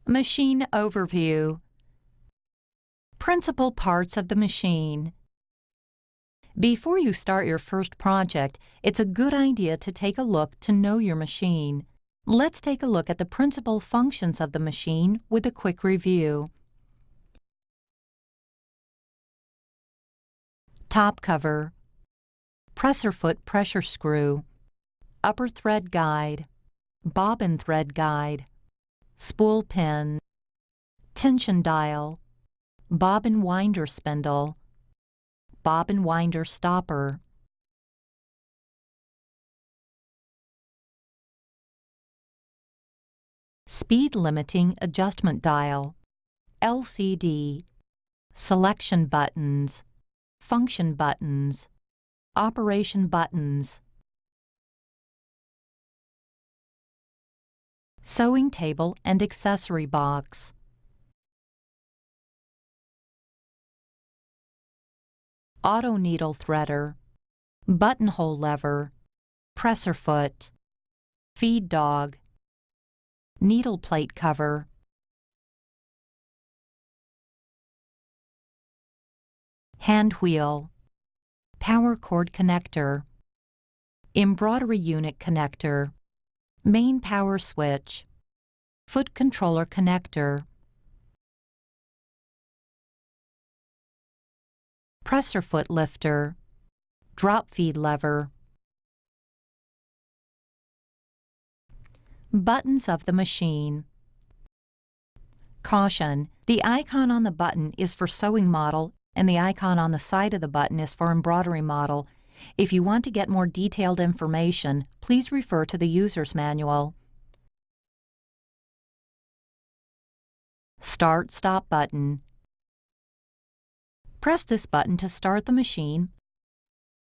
Machine overview. Principal parts of the machine. Before you start your first project, it's a good idea to take a look to know your machine. Let's take a look at the principal functions of the machine with a quick review. Top cover, presser foot pressure screw, upper thread guide, bobbin thread guide, spool pin, tension dial, bobbin winder spindle, bobbin winder stopper. Speed limiting adjustment dial, LCD, selection buttons, function buttons, operation buttons, sewing table and accessory box, auto needle threader, buttonhole lever, presser foot, feed dog, needle plate cover, hand wheel, power cord connector, embroidery unit connector, main power switch, foot controller connector, presser foot lifter, drop feed lever. Buttons of the machine. Caution: the icon on the button is for sewing model and the icon on the side of the button is for embroidery model. If you want to get more detailed information, please refer to the user's manual. Start/Stop button. Press this button to start the machine,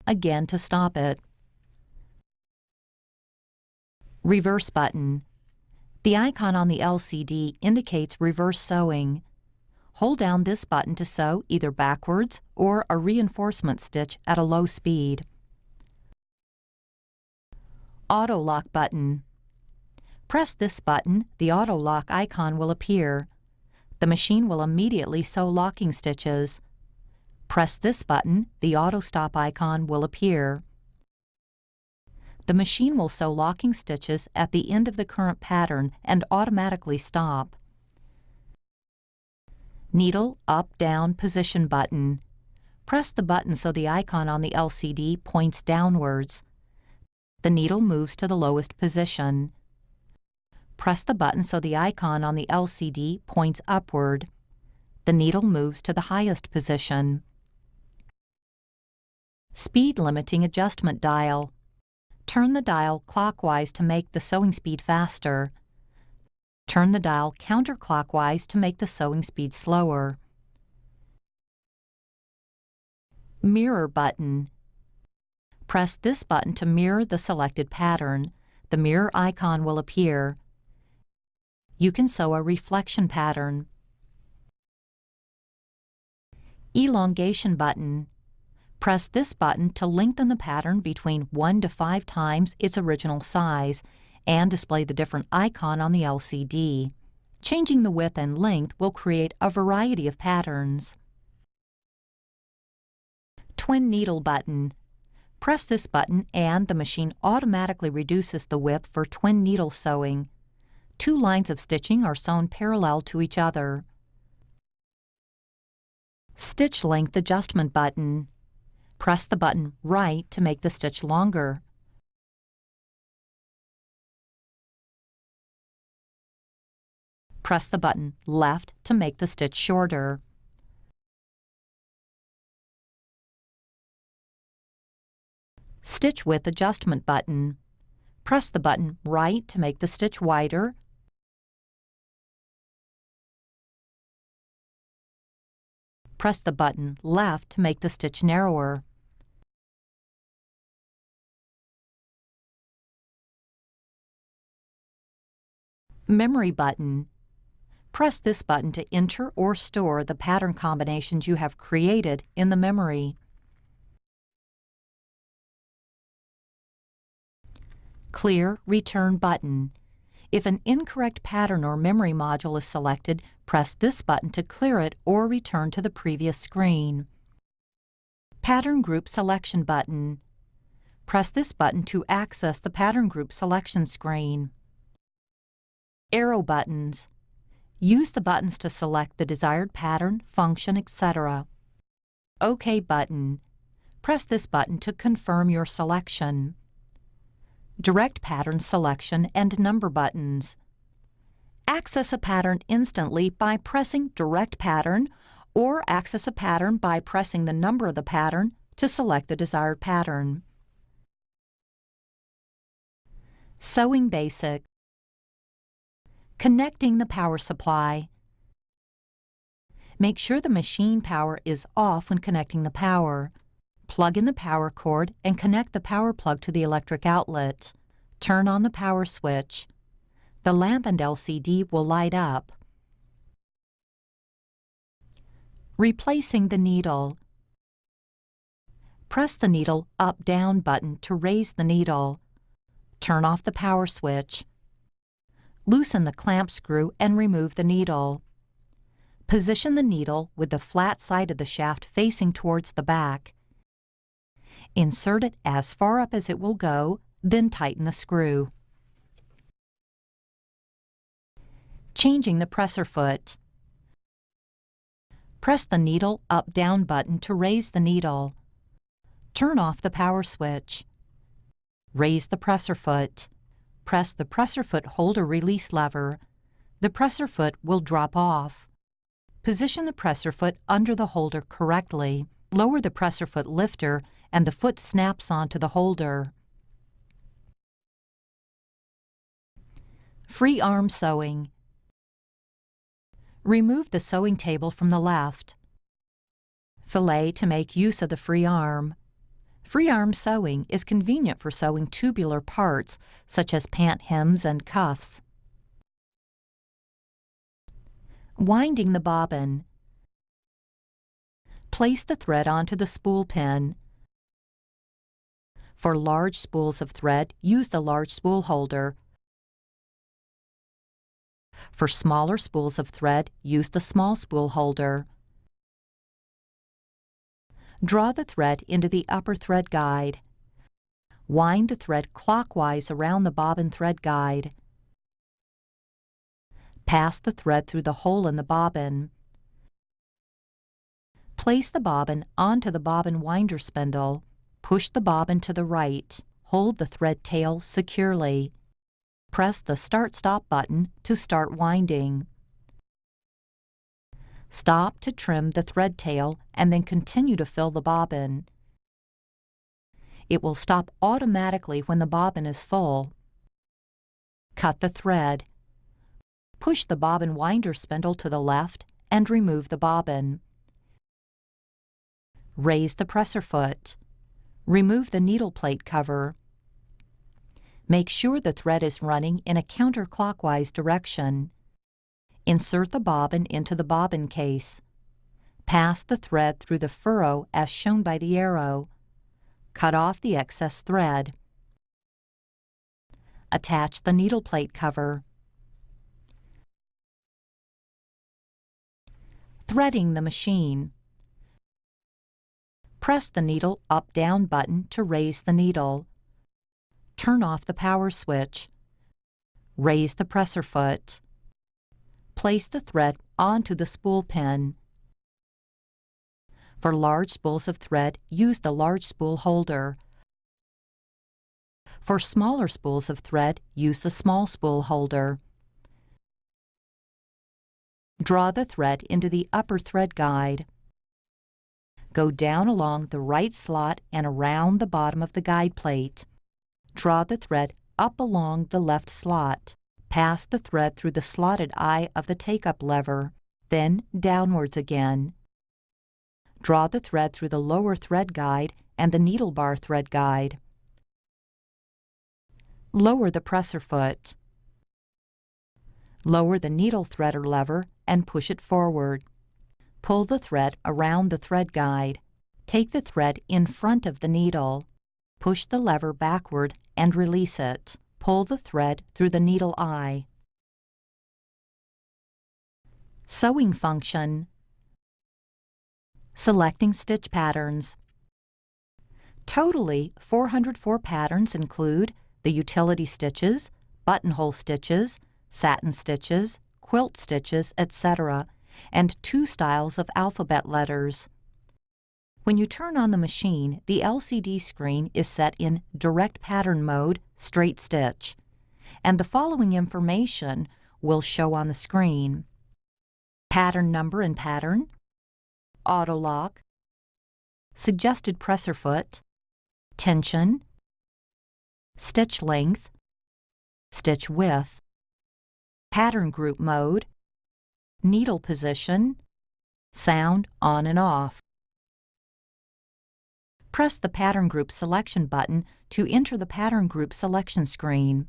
again to stop it. Reverse button. The icon on the LCD indicates reverse sewing. Hold down this button to sew either backwards or a reinforcement stitch at a low speed. Auto lock button. Press this button, the auto lock icon will appear. The machine will immediately sew locking stitches. Press this button, the auto stop icon will appear. The machine will sew locking stitches at the end of the current pattern and automatically stop. Needle up-down position button. Press the button so the icon on the LCD points downwards. The needle moves to the lowest position. Press the button so the icon on the LCD points upward. The needle moves to the highest position. Speed limiting adjustment dial. Turn the dial clockwise to make the sewing speed faster. Turn the dial counterclockwise to make the sewing speed slower. Mirror button. Press this button to mirror the selected pattern. The mirror icon will appear. You can sew a reflection pattern. Elongation button. Press this button to lengthen the pattern between 1 to 5 times its original size and display the different icon on the LCD. Changing the width and length will create a variety of patterns. Twin needle button. Press this button and the machine automatically reduces the width for twin needle sewing. 2 lines of stitching are sewn parallel to each other. Stitch length adjustment button. Press the button right to make the stitch longer. Press the button left to make the stitch shorter. Stitch width adjustment button. Press the button right to make the stitch wider. Press the button left to make the stitch narrower. Memory button. Press this button to enter or store the pattern combinations you have created in the memory. Clear return button. If an incorrect pattern or memory module is selected, press this button to clear it or return to the previous screen. Pattern Group Selection button. Press this button to access the Pattern Group Selection screen. Arrow buttons. Use the buttons to select the desired pattern, function, etc. OK button. Press this button to confirm your selection. Direct Pattern Selection and Number buttons. Access a pattern instantly by pressing Direct Pattern, or access a pattern by pressing the number of the pattern to select the desired pattern. Sewing Basic. Connecting the power supply. Make sure the machine power is off when connecting the power. Plug in the power cord and connect the power plug to the electric outlet. Turn on the power switch. The lamp and LCD will light up. Replacing the needle. Press the needle up-down button to raise the needle. Turn off the power switch. Loosen the clamp screw and remove the needle. Position the needle with the flat side of the shaft facing towards the back. Insert it as far up as it will go, then tighten the screw. Changing the presser foot. Press the needle up-down button to raise the needle. Turn off the power switch. Raise the presser foot. Press the presser foot holder release lever. The presser foot will drop off. Position the presser foot under the holder correctly. Lower the presser foot lifter and the foot snaps onto the holder. Free arm sewing. Remove the sewing table from the left. Fillet to make use of the free arm. Free arm sewing is convenient for sewing tubular parts such as pant hems and cuffs. Winding the bobbin. Place the thread onto the spool pin. For large spools of thread, use the large spool holder. For smaller spools of thread, use the small spool holder. Draw the thread into the upper thread guide. Wind the thread clockwise around the bobbin thread guide. Pass the thread through the hole in the bobbin. Place the bobbin onto the bobbin winder spindle. Push the bobbin to the right. Hold the thread tail securely. Press the Start-Stop button to start winding. Stop to trim the thread tail and then continue to fill the bobbin. It will stop automatically when the bobbin is full. Cut the thread. Push the bobbin winder spindle to the left and remove the bobbin. Raise the presser foot. Remove the needle plate cover. Make sure the thread is running in a counterclockwise direction. Insert the bobbin into the bobbin case. Pass the thread through the furrow as shown by the arrow. Cut off the excess thread. Attach the needle plate cover. Threading the machine. Press the needle up-down button to raise the needle. Turn off the power switch. Raise the presser foot. Place the thread onto the spool pin. For large spools of thread, use the large spool holder. For smaller spools of thread, use the small spool holder. Draw the thread into the upper thread guide. Go down along the right slot and around the bottom of the guide plate. Draw the thread up along the left slot. Pass the thread through the slotted eye of the take-up lever, then downwards again. Draw the thread through the lower thread guide and the needle bar thread guide. Lower the presser foot. Lower the needle threader lever and push it forward. Pull the thread around the thread guide. Take the thread in front of the needle. Push the lever backward and release it. Pull the thread through the needle eye. Sewing function. Selecting stitch patterns. Totally, 404 patterns include the utility stitches, buttonhole stitches, satin stitches, quilt stitches, etc., and 2 styles of alphabet letters. When you turn on the machine, the LCD screen is set in Direct Pattern Mode, Straight Stitch, and the following information will show on the screen: pattern number and pattern, auto lock, suggested presser foot, tension, stitch length, stitch width, pattern group mode, needle position, sound on and off. Press the Pattern Group Selection button to enter the Pattern Group selection screen.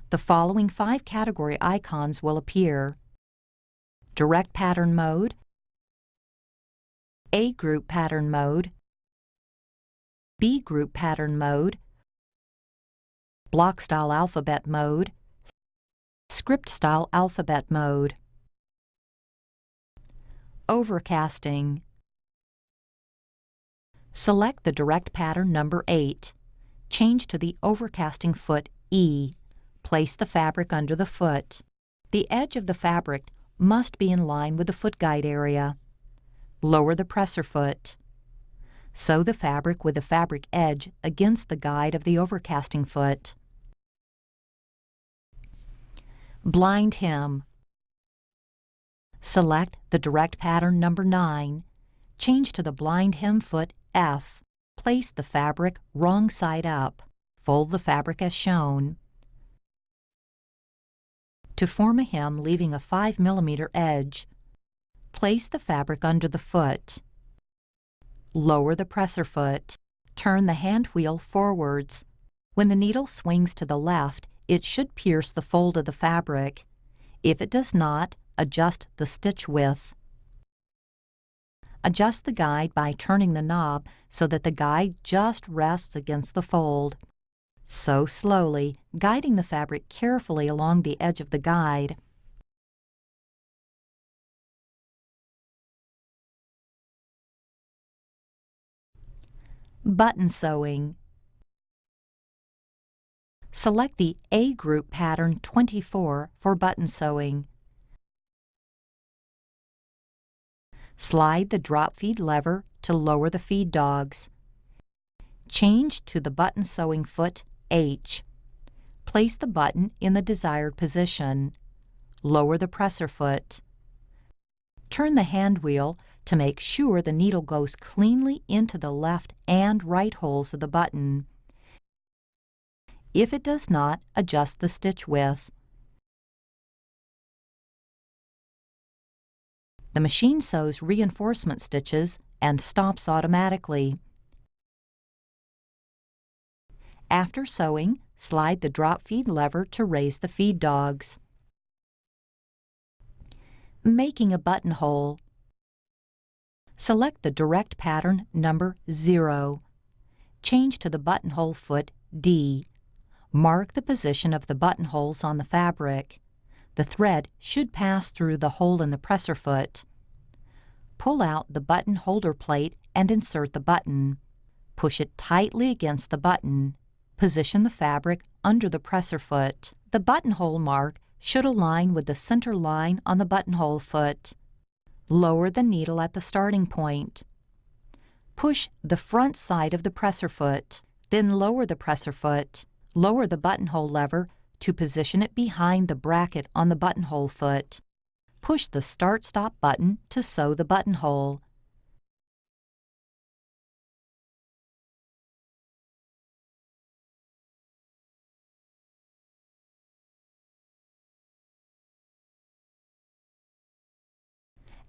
The following 5 category icons will appear: Direct Pattern Mode, A Group Pattern Mode, B Group Pattern Mode, Block Style Alphabet Mode, Script Style Alphabet Mode. Overcasting. Select the direct pattern number 8. Change to the overcasting foot E. Place the fabric under the foot. The edge of the fabric must be in line with the foot guide area. Lower the presser foot. Sew the fabric with the fabric edge against the guide of the overcasting foot. Blind hem. Select the direct pattern number 9. Change to the blind hem foot F. Place the fabric wrong side up. Fold the fabric as shown. To form a hem leaving a 5 mm edge, place the fabric under the foot. Lower the presser foot. Turn the hand wheel forwards. When the needle swings to the left, it should pierce the fold of the fabric. If it does not, adjust the stitch width. Adjust the guide by turning the knob so that the guide just rests against the fold. Sew slowly, guiding the fabric carefully along the edge of the guide. Button sewing. Select the A Group Pattern 24 for button sewing. Slide the drop feed lever to lower the feed dogs. Change to the button sewing foot H. Place the button in the desired position. Lower the presser foot. Turn the hand wheel to make sure the needle goes cleanly into the left and right holes of the button. If it does not, adjust the stitch width. The machine sews reinforcement stitches and stops automatically. After sewing, slide the drop feed lever to raise the feed dogs. Making a buttonhole. Select the direct pattern number 0. Change to the buttonhole foot D. Mark the position of the buttonholes on the fabric. The thread should pass through the hole in the presser foot. Pull out the button holder plate and insert the button. Push it tightly against the button. Position the fabric under the presser foot. The buttonhole mark should align with the center line on the buttonhole foot. Lower the needle at the starting point. Push the front side of the presser foot. Then lower the presser foot. Lower the buttonhole lever to position it behind the bracket on the buttonhole foot. Push the Start-Stop button to sew the buttonhole.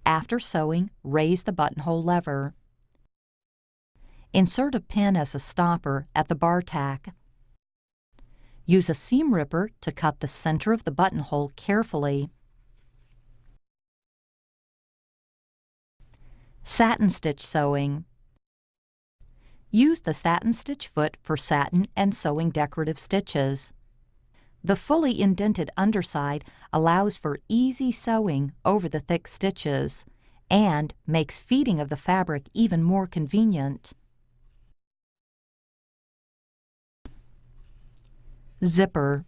After sewing, raise the buttonhole lever. Insert a pin as a stopper at the bar tack. Use a seam ripper to cut the center of the buttonhole carefully. Satin stitch sewing. Use the satin stitch foot for satin and sewing decorative stitches. The fully indented underside allows for easy sewing over the thick stitches and makes feeding of the fabric even more convenient. Zipper.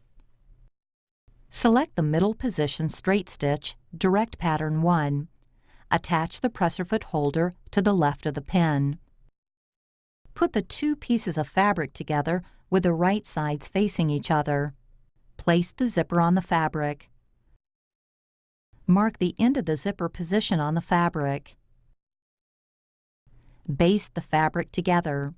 Select the middle position straight stitch, direct pattern 1. Attach the presser foot holder to the left of the pin. Put the two pieces of fabric together with the right sides facing each other. Place the zipper on the fabric. Mark the end of the zipper position on the fabric. Baste the fabric together.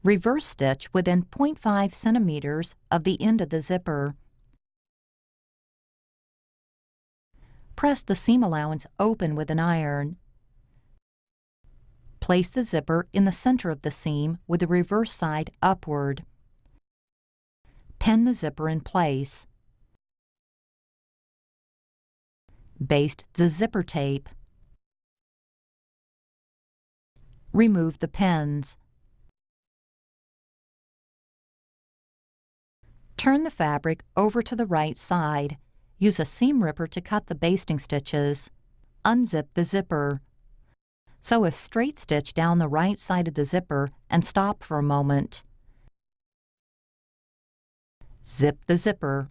Reverse stitch within 0.5 centimeters of the end of the zipper. Press the seam allowance open with an iron. Place the zipper in the center of the seam with the reverse side upward. Pin the zipper in place. Baste the zipper tape. Remove the pins. Turn the fabric over to the right side. Use a seam ripper to cut the basting stitches. Unzip the zipper. Sew a straight stitch down the right side of the zipper and stop for a moment. Zip the zipper.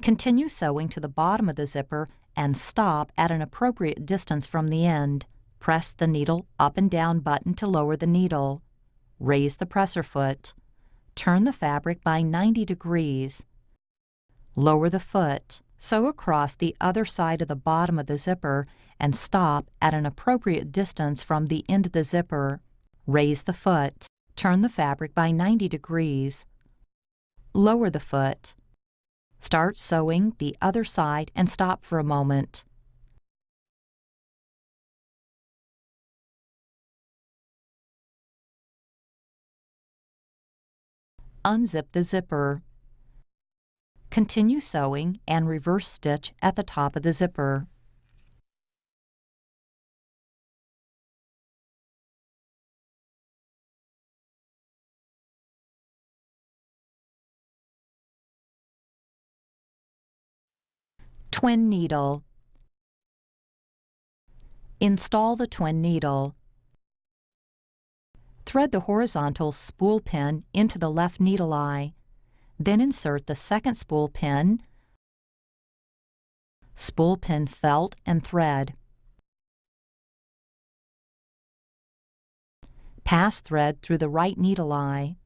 Continue sewing to the bottom of the zipper and stop at an appropriate distance from the end. Press the needle up and down button to lower the needle. Raise the presser foot. Turn the fabric by 90 degrees. Lower the foot. Sew across the other side of the bottom of the zipper and stop at an appropriate distance from the end of the zipper. Raise the foot. Turn the fabric by 90 degrees. Lower the foot. Start sewing the other side and stop for a moment. Unzip the zipper. Continue sewing and reverse stitch at the top of the zipper. Twin needle. Install the twin needle. Thread the horizontal spool pin into the left needle eye. Then insert the second spool pin felt, and thread. Pass thread through the right needle eye.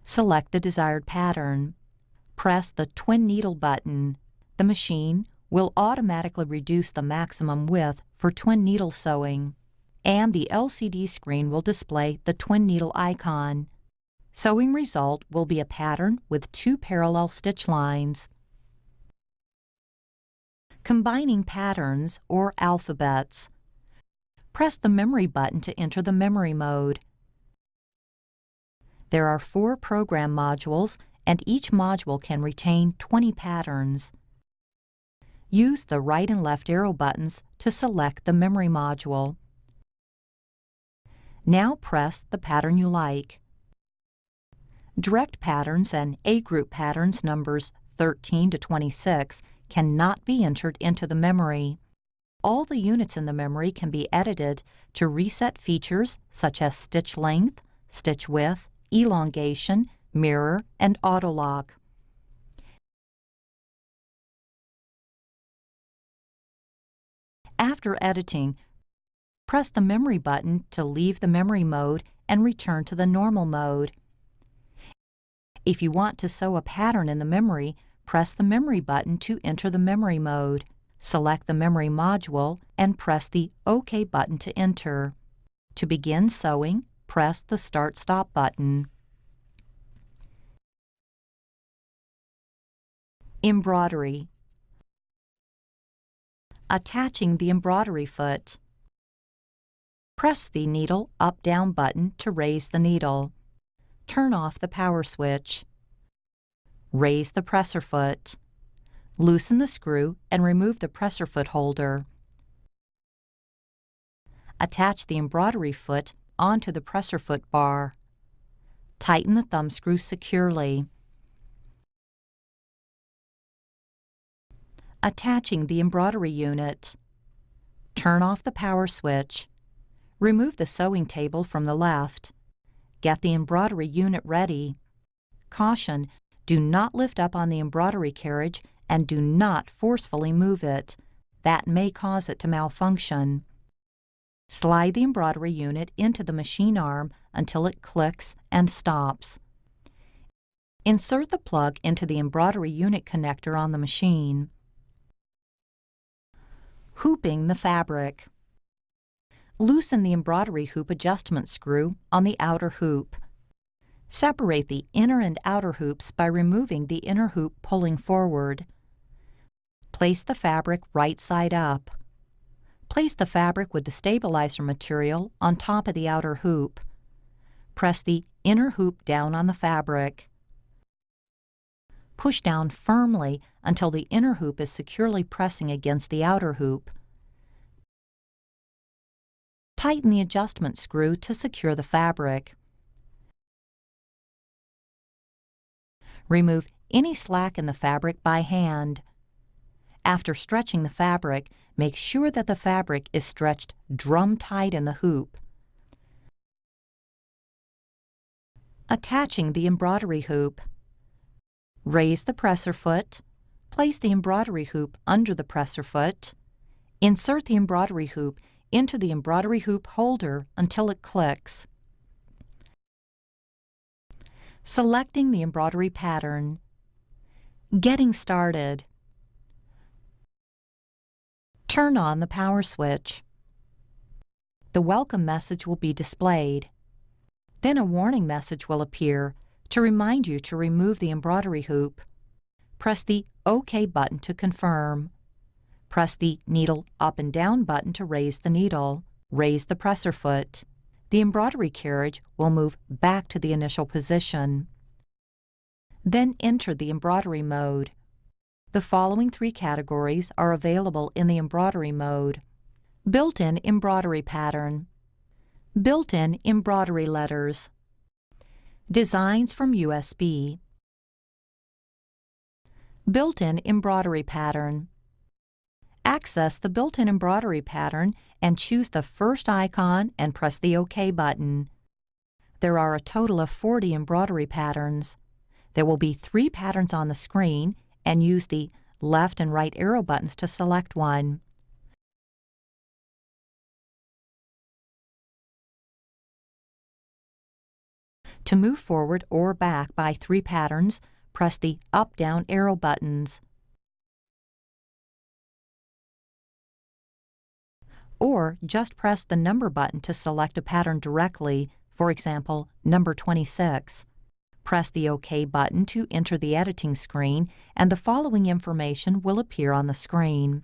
Select the desired pattern. Press the twin needle button. The machine will automatically reduce the maximum width for twin needle sewing, and the LCD screen will display the twin needle icon. Sewing result will be a pattern with 2 parallel stitch lines. Combining patterns or alphabets. Press the memory button to enter the memory mode. There are 4 program modules, and each module can retain 20 patterns. Use the right and left arrow buttons to select the memory module. Now press the pattern you like. Direct patterns and A group patterns numbers 13 to 26 cannot be entered into the memory. All the units in the memory can be edited to reset features such as stitch length, stitch width, elongation, mirror, and auto lock. After editing, press the memory button to leave the memory mode and return to the normal mode. If you want to sew a pattern in the memory, press the memory button to enter the memory mode. Select the memory module and press the OK button to enter. To begin sewing, press the Start/Stop button. Embroidery. Attaching the embroidery foot. Press the needle up-down button to raise the needle. Turn off the power switch. Raise the presser foot. Loosen the screw and remove the presser foot holder. Attach the embroidery foot onto the presser foot bar. Tighten the thumb screw securely. Attaching the embroidery unit. Turn off the power switch. Remove the sewing table from the left. Get the embroidery unit ready. Caution: do not lift up on the embroidery carriage and do not forcefully move it. That may cause it to malfunction. Slide the embroidery unit into the machine arm until it clicks and stops. Insert the plug into the embroidery unit connector on the machine. Hooping the fabric. Loosen the embroidery hoop adjustment screw on the outer hoop. Separate the inner and outer hoops by removing the inner hoop pulling forward. Place the fabric right side up. Place the fabric with the stabilizer material on top of the outer hoop. Press the inner hoop down on the fabric. Push down firmly until the inner hoop is securely pressing against the outer hoop. Tighten the adjustment screw to secure the fabric. Remove any slack in the fabric by hand. After stretching the fabric, make sure that the fabric is stretched drum-tight in the hoop. Attaching the embroidery hoop. Raise the presser foot. Place the embroidery hoop under the presser foot. Insert the embroidery hoop into the embroidery hoop holder until it clicks. Selecting the embroidery pattern. Getting started. Turn on the power switch. The welcome message will be displayed. Then a warning message will appear to remind you to remove the embroidery hoop. Press the OK button to confirm. Press the needle up and down button to raise the needle. Raise the presser foot. The embroidery carriage will move back to the initial position. Then enter the embroidery mode. The following 3 categories are available in the embroidery mode. Built-in embroidery pattern. Built-in embroidery letters. Designs from USB. Built-in embroidery pattern. Access the built-in embroidery pattern and choose the first icon and press the OK button. There are a total of 40 embroidery patterns. There will be 3 patterns on the screen, and use the left and right arrow buttons to select one. To move forward or back by 3 patterns, press the up-down arrow buttons. Or just press the number button to select a pattern directly, for example, number 26. Press the OK button to enter the editing screen, and the following information will appear on the screen.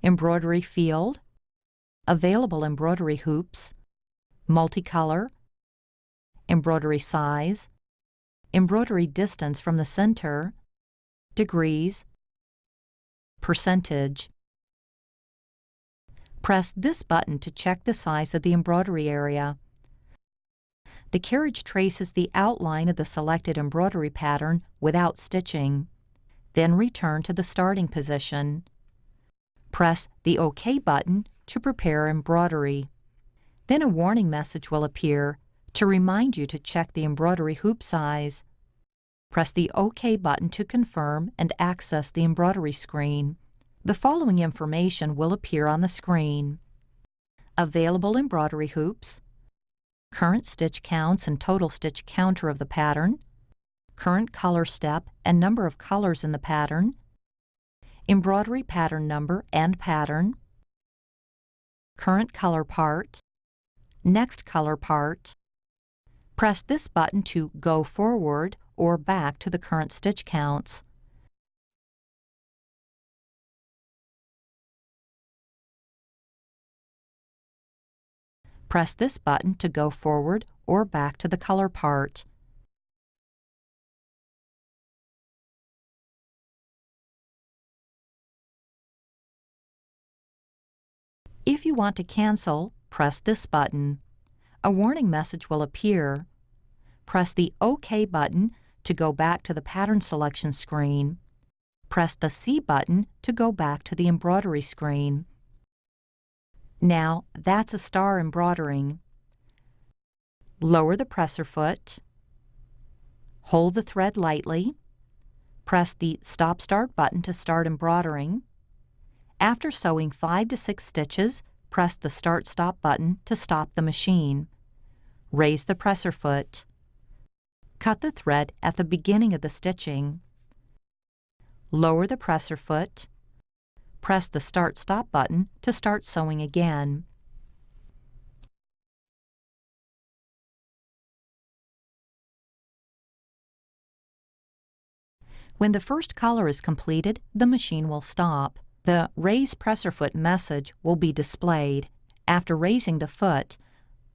Embroidery field, available embroidery hoops, multicolor, embroidery size, embroidery distance from the center, degrees, percentage. Press this button to check the size of the embroidery area. The carriage traces the outline of the selected embroidery pattern without stitching. Then return to the starting position. Press the OK button to prepare embroidery. Then a warning message will appear to remind you to check the embroidery hoop size. Press the OK button to confirm and access the embroidery screen. The following information will appear on the screen. Available embroidery hoops, current stitch counts and total stitch counter of the pattern, current color step and number of colors in the pattern, embroidery pattern number and pattern, current color part, next color part. Press this button to go forward or back to the current stitch counts. Press this button to go forward or back to the color part. If you want to cancel press this button. A warning message will appear. Press the OK button to go back to the pattern selection screen. Press the C button to go back to the embroidery screen. Now that's a star embroidering. Lower the presser foot. Hold the thread lightly. Press the Stop Start button to start embroidering. After sewing 5 to 6 stitches, press the Start Stop button to stop the machine. Raise the presser foot. Cut the thread at the beginning of the stitching. Lower the presser foot. Press the Start Stop button to start sewing again. When the first color is completed, the machine will stop. The Raise Presser Foot message will be displayed. After raising the foot,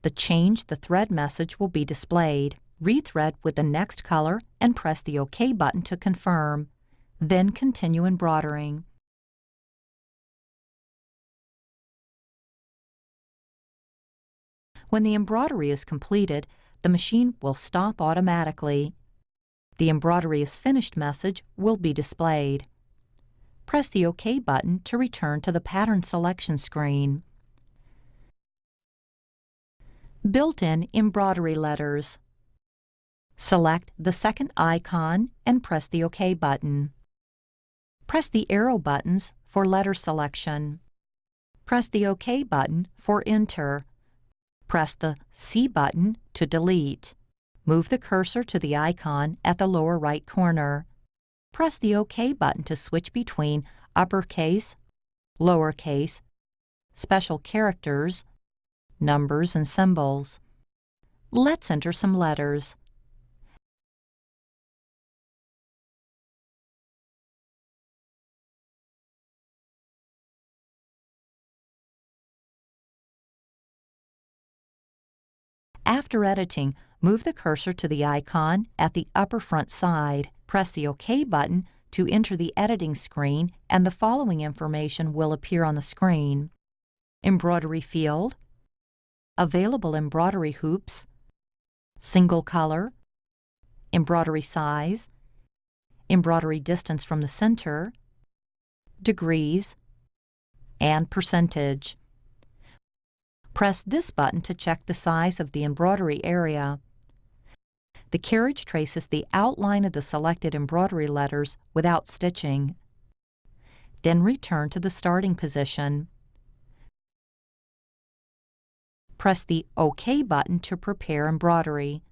the Change the Thread message will be displayed. Rethread with the next color and press the OK button to confirm. Then continue embroidering. When the embroidery is completed, the machine will stop automatically. The Embroidery is Finished message will be displayed. Press the OK button to return to the pattern selection screen. Built-in embroidery letters. Select the second icon and press the OK button. Press the arrow buttons for letter selection. Press the OK button for Enter. Press the C button to delete. Move the cursor to the icon at the lower right corner. Press the OK button to switch between uppercase, lowercase, special characters, numbers, and symbols. Let's enter some letters. After editing, move the cursor to the icon at the upper front side. Press the OK button to enter the editing screen, and the following information will appear on the screen. Embroidery field, available embroidery hoops, single color, embroidery size, embroidery distance from the center, degrees, and percentage. Press this button to check the size of the embroidery area. The carriage traces the outline of the selected embroidery letters without stitching. Then return to the starting position. Press the OK button to prepare embroidery.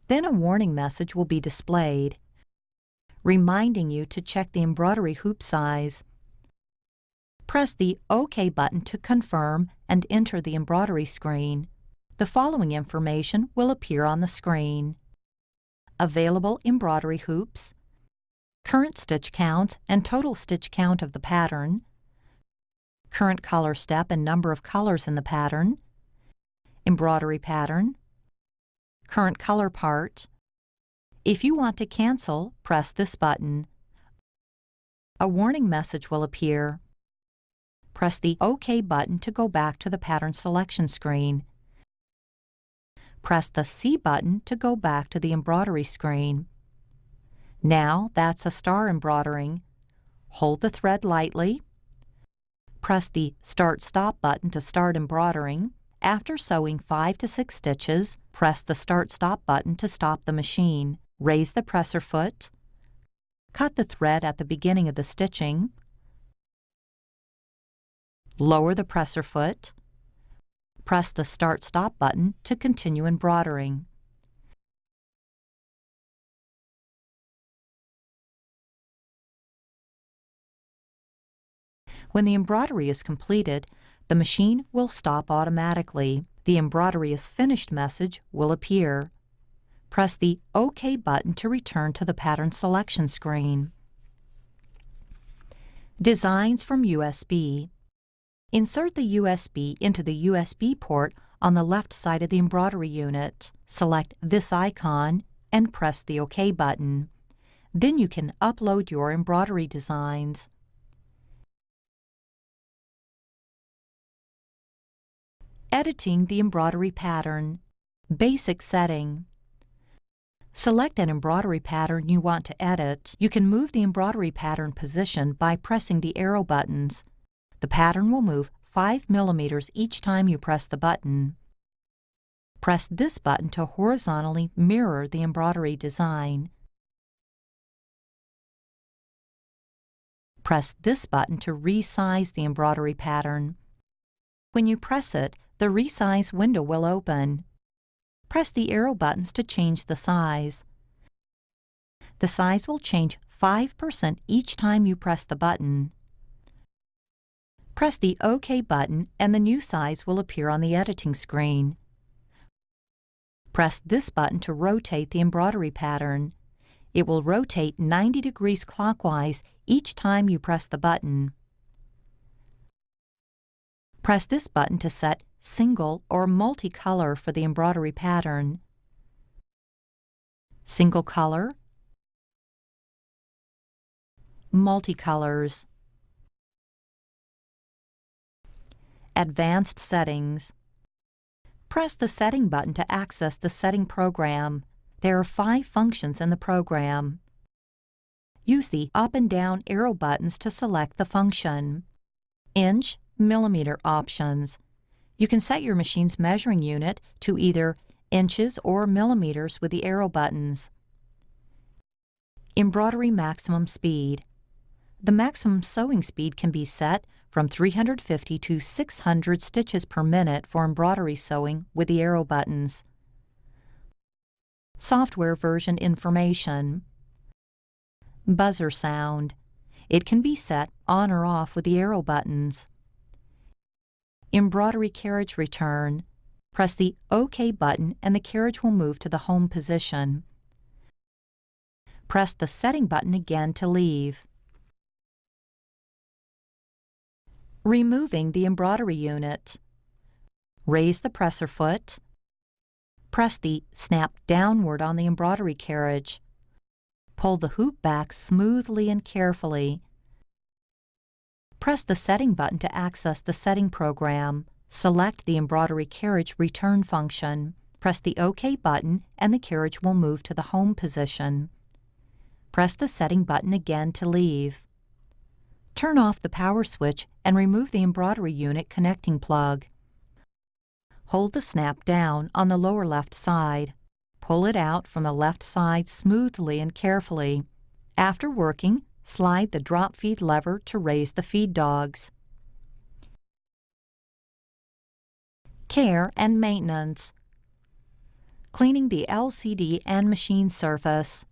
Then a warning message will be displayed, reminding you to check the embroidery hoop size. Press the OK button to confirm and enter the embroidery screen. The following information will appear on the screen. Available embroidery hoops, current stitch count and total stitch count of the pattern, current color step and number of colors in the pattern, embroidery pattern, current color part. If you want to cancel, press this button. A warning message will appear. Press the OK button to go back to the pattern selection screen. Press the C button to go back to the embroidery screen. Now that's a star embroidering. Hold the thread lightly. Press the Start Stop button to start embroidering. After sewing 5 to 6 stitches, press the Start Stop button to stop the machine. Raise the presser foot. Cut the thread at the beginning of the stitching. Lower the presser foot. Press the Start Stop button to continue embroidering. When the embroidery is completed, the machine will stop automatically. The Embroidery is Finished message will appear. Press the OK button to return to the pattern selection screen. Designs from USB. Insert the USB into the USB port on the left side of the embroidery unit. Select this icon and press the OK button. Then you can upload your embroidery designs. Editing the embroidery pattern. Basic setting. Select an embroidery pattern you want to edit. You can move the embroidery pattern position by pressing the arrow buttons. The pattern will move 5 millimeters each time you press the button. Press this button to horizontally mirror the embroidery design. Press this button to resize the embroidery pattern. When you press it, the resize window will open. Press the arrow buttons to change the size. The size will change 5% each time you press the button. Press the OK button and the new size will appear on the editing screen. Press this button to rotate the embroidery pattern. It will rotate 90 degrees clockwise each time you press the button. Press this button to set single or multicolor for the embroidery pattern. Single color, multicolors. Advanced settings. Press the setting button to access the setting program. There are 5 functions in the program. Use the up and down arrow buttons to select the function. Inch, millimeter options. You can set your machine's measuring unit to either inches or millimeters with the arrow buttons. Embroidery maximum speed. The maximum sewing speed can be set from 350 to 600 stitches per minute for embroidery sewing with the arrow buttons. Software version information. Buzzer sound. It can be set on or off with the arrow buttons. Embroidery carriage return. Press the OK button and the carriage will move to the home position. Press the setting button again to leave. Removing the embroidery unit. Raise the presser foot. Press the snap downward on the embroidery carriage. Pull the hoop back smoothly and carefully. Press the setting button to access the setting program. Select the embroidery carriage return function. Press the OK button and the carriage will move to the home position. Press the setting button again to leave. Turn off the power switch and remove the embroidery unit connecting plug. Hold the snap down on the lower left side. Pull it out from the left side smoothly and carefully. After working, slide the drop feed lever to raise the feed dogs. Care and maintenance. Cleaning the LCD and machine surface.